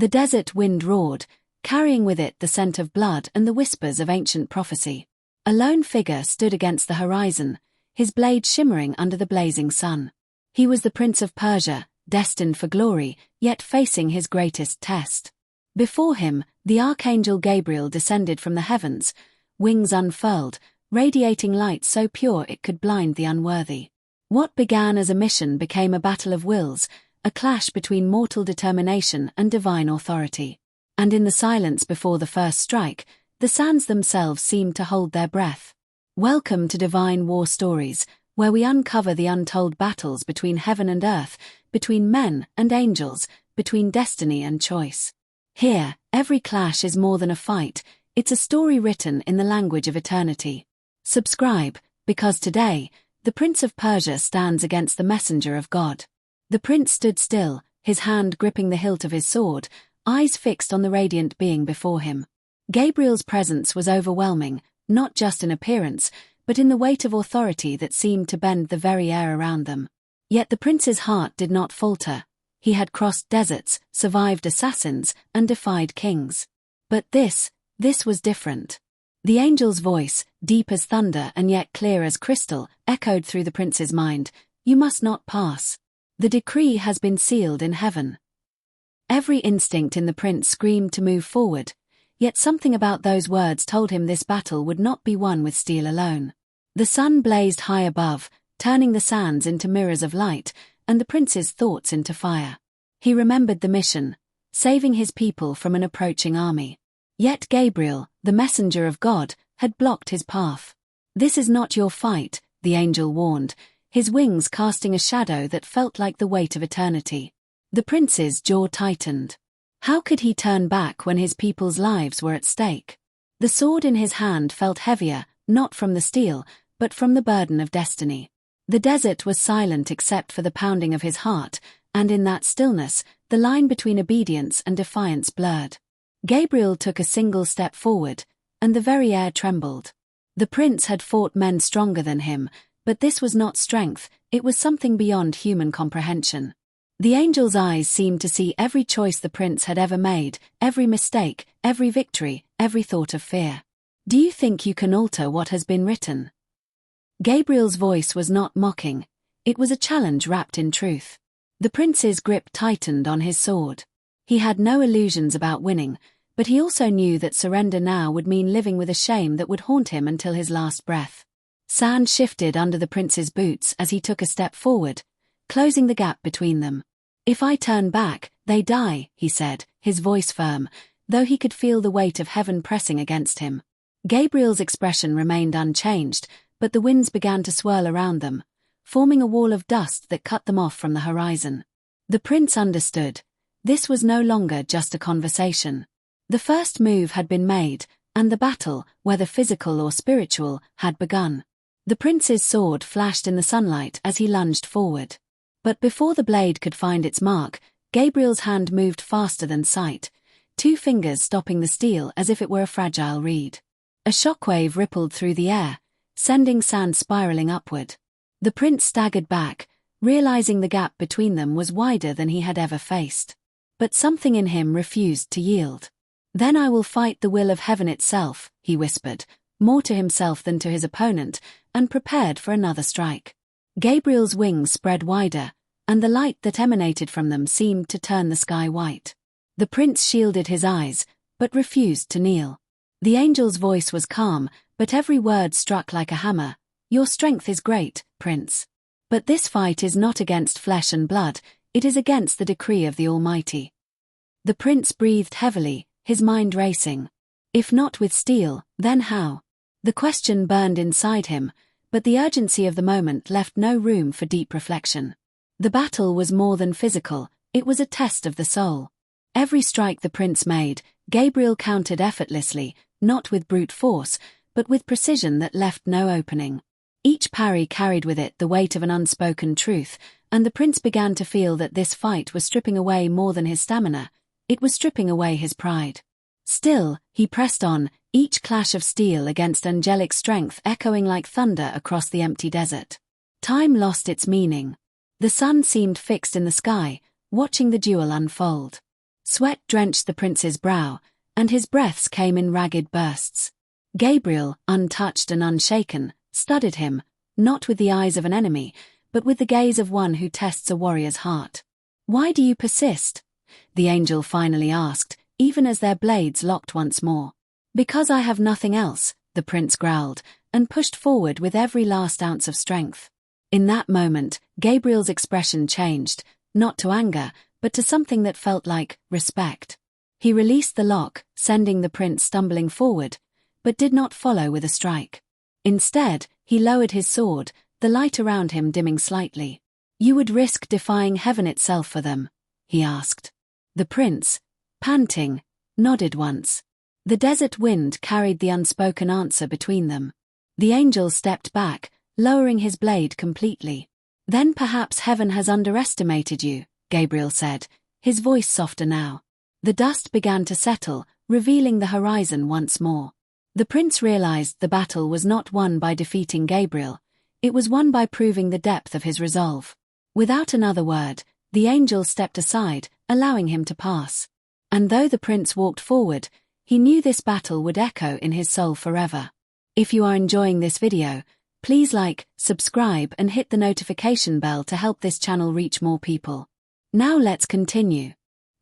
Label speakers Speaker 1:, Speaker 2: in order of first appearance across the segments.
Speaker 1: The desert wind roared, carrying with it the scent of blood and the whispers of ancient prophecy. A lone figure stood against the horizon, his blade shimmering under the blazing sun. He was the Prince of Persia, destined for glory, yet facing his greatest test. Before him, the Archangel Gabriel descended from the heavens, wings unfurled, radiating light so pure it could blind the unworthy. What began as a mission became a battle of wills, a clash between mortal determination and divine authority. And in the silence before the first strike, the sands themselves seemed to hold their breath. Welcome to Divine War Stories, where we uncover the untold battles between heaven and earth, between men and angels, between destiny and choice. Here, every clash is more than a fight, it's a story written in the language of eternity. Subscribe, because today, the Prince of Persia stands against the messenger of God. The prince stood still, his hand gripping the hilt of his sword, eyes fixed on the radiant being before him. Gabriel's presence was overwhelming, not just in appearance, but in the weight of authority that seemed to bend the very air around them. Yet the prince's heart did not falter. He had crossed deserts, survived assassins, and defied kings. But this was different. The angel's voice, deep as thunder and yet clear as crystal, echoed through the prince's mind. You must not pass. The decree has been sealed in heaven. Every instinct in the prince screamed to move forward, yet something about those words told him this battle would not be won with steel alone. The sun blazed high above, turning the sands into mirrors of light, and the prince's thoughts into fire. He remembered the mission, saving his people from an approaching army. Yet Gabriel, the messenger of God, had blocked his path. This is not your fight, the angel warned, his wings casting a shadow that felt like the weight of eternity. The prince's jaw tightened. How could he turn back when his people's lives were at stake? The sword in his hand felt heavier, not from the steel, but from the burden of destiny. The desert was silent except for the pounding of his heart, and in that stillness, the line between obedience and defiance blurred. Gabriel took a single step forward, and the very air trembled. The prince had fought men stronger than him, but this was not strength, it was something beyond human comprehension. The angel's eyes seemed to see every choice the prince had ever made, every mistake, every victory, every thought of fear. Do you think you can alter what has been written? Gabriel's voice was not mocking, it was a challenge wrapped in truth. The prince's grip tightened on his sword. He had no illusions about winning, but he also knew that surrender now would mean living with a shame that would haunt him until his last breath. Sand shifted under the prince's boots as he took a step forward, closing the gap between them. If I turn back, they die, he said, his voice firm, though he could feel the weight of heaven pressing against him. Gabriel's expression remained unchanged, but the winds began to swirl around them, forming a wall of dust that cut them off from the horizon. The prince understood. This was no longer just a conversation. The first move had been made, and the battle, whether physical or spiritual, had begun. The prince's sword flashed in the sunlight as he lunged forward. But before the blade could find its mark, Gabriel's hand moved faster than sight, 2 fingers stopping the steel as if it were a fragile reed. A shockwave rippled through the air, sending sand spiraling upward. The prince staggered back, realizing the gap between them was wider than he had ever faced. But something in him refused to yield. Then I will fight the will of heaven itself, he whispered, more to himself than to his opponent, and prepared for another strike. Gabriel's wings spread wider, and the light that emanated from them seemed to turn the sky white. The prince shielded his eyes, but refused to kneel. The angel's voice was calm, but every word struck like a hammer. Your strength is great, prince. But this fight is not against flesh and blood, it is against the decree of the Almighty. The prince breathed heavily, his mind racing. If not with steel, then how? The question burned inside him, but the urgency of the moment left no room for deep reflection. The battle was more than physical, it was a test of the soul. Every strike the prince made, Gabriel countered effortlessly, not with brute force, but with precision that left no opening. Each parry carried with it the weight of an unspoken truth, and the prince began to feel that this fight was stripping away more than his stamina, it was stripping away his pride. Still, he pressed on, each clash of steel against angelic strength echoing like thunder across the empty desert. Time lost its meaning. The sun seemed fixed in the sky, watching the duel unfold. Sweat drenched the prince's brow, and his breaths came in ragged bursts. Gabriel, untouched and unshaken, studied him, not with the eyes of an enemy, but with the gaze of one who tests a warrior's heart. "Why do you persist?" the angel finally asked, even as their blades locked once more. "Because I have nothing else," the prince growled, and pushed forward with every last ounce of strength. In that moment, Gabriel's expression changed, not to anger, but to something that felt like respect. He released the lock, sending the prince stumbling forward, but did not follow with a strike. Instead, he lowered his sword, the light around him dimming slightly. "You would risk defying heaven itself for them?" he asked. The prince, panting, nodded once. The desert wind carried the unspoken answer between them. The angel stepped back, lowering his blade completely. "Then perhaps heaven has underestimated you," Gabriel said, his voice softer now. The dust began to settle, revealing the horizon once more. The prince realized the battle was not won by defeating Gabriel, it was won by proving the depth of his resolve. Without another word, the angel stepped aside, allowing him to pass. And though the prince walked forward, he knew this battle would echo in his soul forever. If you are enjoying this video, please like, subscribe and hit the notification bell to help this channel reach more people. Now let's continue.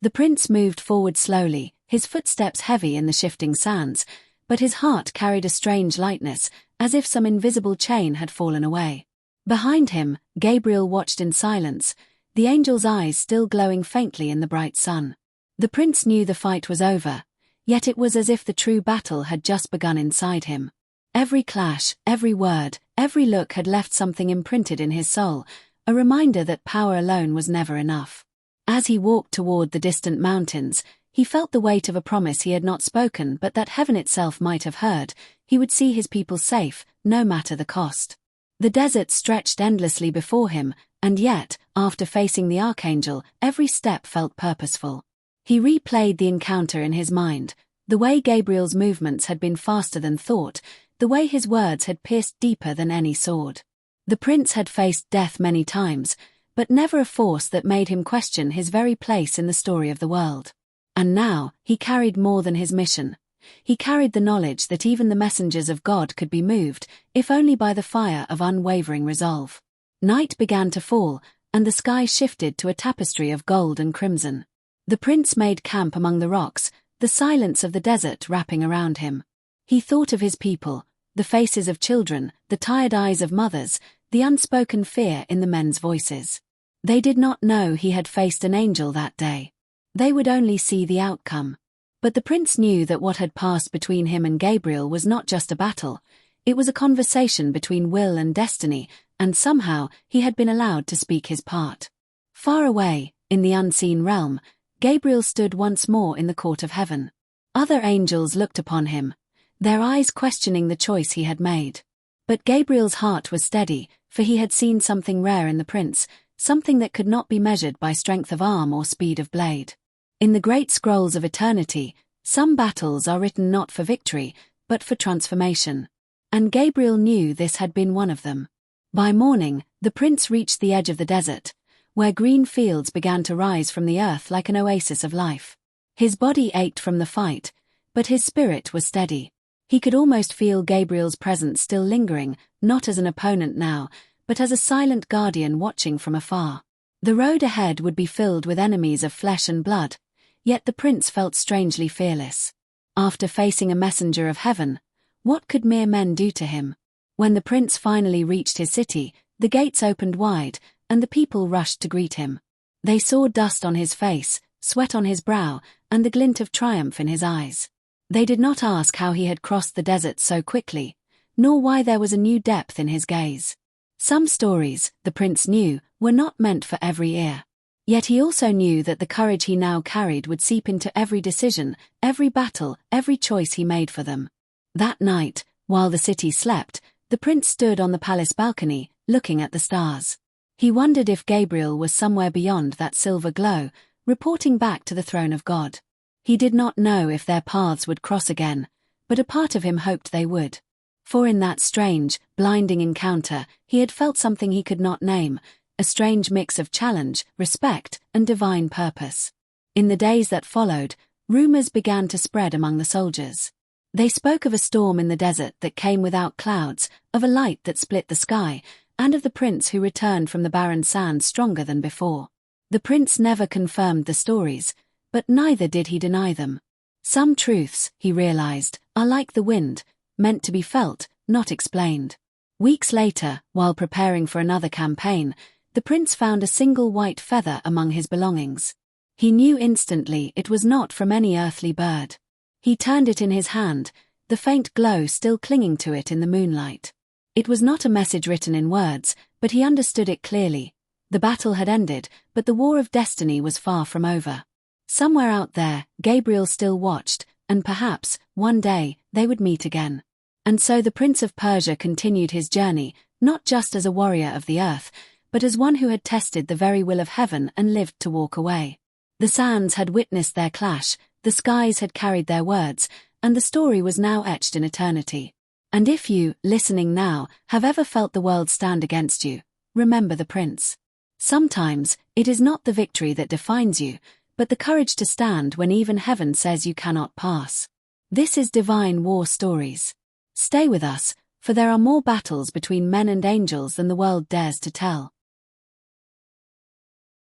Speaker 1: The prince moved forward slowly, his footsteps heavy in the shifting sands, but his heart carried a strange lightness, as if some invisible chain had fallen away. Behind him, Gabriel watched in silence, the angel's eyes still glowing faintly in the bright sun. The prince knew the fight was over, yet it was as if the true battle had just begun inside him. Every clash, every word, every look had left something imprinted in his soul, a reminder that power alone was never enough. As he walked toward the distant mountains, he felt the weight of a promise he had not spoken but that heaven itself might have heard. He would see his people safe, no matter the cost. The desert stretched endlessly before him, and yet, after facing the Archangel, every step felt purposeful. He replayed the encounter in his mind, the way Gabriel's movements had been faster than thought, the way his words had pierced deeper than any sword. The prince had faced death many times, but never a force that made him question his very place in the story of the world. And now, he carried more than his mission. He carried the knowledge that even the messengers of God could be moved, if only by the fire of unwavering resolve. Night began to fall, and the sky shifted to a tapestry of gold and crimson. The prince made camp among the rocks, the silence of the desert wrapping around him. He thought of his people, the faces of children, the tired eyes of mothers, the unspoken fear in the men's voices. They did not know he had faced an angel that day. They would only see the outcome. But the prince knew that what had passed between him and Gabriel was not just a battle, it was a conversation between will and destiny, and somehow he had been allowed to speak his part. Far away, in the unseen realm, Gabriel stood once more in the court of heaven. Other angels looked upon him, their eyes questioning the choice he had made. But Gabriel's heart was steady, for he had seen something rare in the prince, something that could not be measured by strength of arm or speed of blade. In the great scrolls of eternity, some battles are written not for victory, but for transformation. And Gabriel knew this had been one of them. By morning, the prince reached the edge of the desert, where green fields began to rise from the earth like an oasis of life. His body ached from the fight, but his spirit was steady. He could almost feel Gabriel's presence still lingering, not as an opponent now, but as a silent guardian watching from afar. The road ahead would be filled with enemies of flesh and blood, yet the prince felt strangely fearless. After facing a messenger of heaven, what could mere men do to him? When the prince finally reached his city, the gates opened wide, and the people rushed to greet him. They saw dust on his face, sweat on his brow, and the glint of triumph in his eyes. They did not ask how he had crossed the desert so quickly, nor why there was a new depth in his gaze. Some stories, the prince knew, were not meant for every ear. Yet he also knew that the courage he now carried would seep into every decision, every battle, every choice he made for them. That night, while the city slept, the prince stood on the palace balcony, looking at the stars. He wondered if Gabriel was somewhere beyond that silver glow, reporting back to the throne of God. He did not know if their paths would cross again, but a part of him hoped they would. For in that strange, blinding encounter, he had felt something he could not name, a strange mix of challenge, respect, and divine purpose. In the days that followed, rumors began to spread among the soldiers. They spoke of a storm in the desert that came without clouds, of a light that split the sky, and of the prince who returned from the barren sands stronger than before. The prince never confirmed the stories, but neither did he deny them. Some truths, he realized, are like the wind, meant to be felt, not explained. Weeks later, while preparing for another campaign, the prince found a single white feather among his belongings. He knew instantly it was not from any earthly bird. He turned it in his hand, the faint glow still clinging to it in the moonlight. It was not a message written in words, but he understood it clearly. The battle had ended, but the war of destiny was far from over. Somewhere out there, Gabriel still watched, and perhaps, one day, they would meet again. And so the Prince of Persia continued his journey, not just as a warrior of the earth, but as one who had tested the very will of heaven and lived to walk away. The sands had witnessed their clash, the skies had carried their words, and the story was now etched in eternity. And if you, listening now, have ever felt the world stand against you, remember the prince. Sometimes, it is not the victory that defines you, but the courage to stand when even heaven says you cannot pass. This is Divine War Stories. Stay with us, for there are more battles between men and angels than the world dares to tell.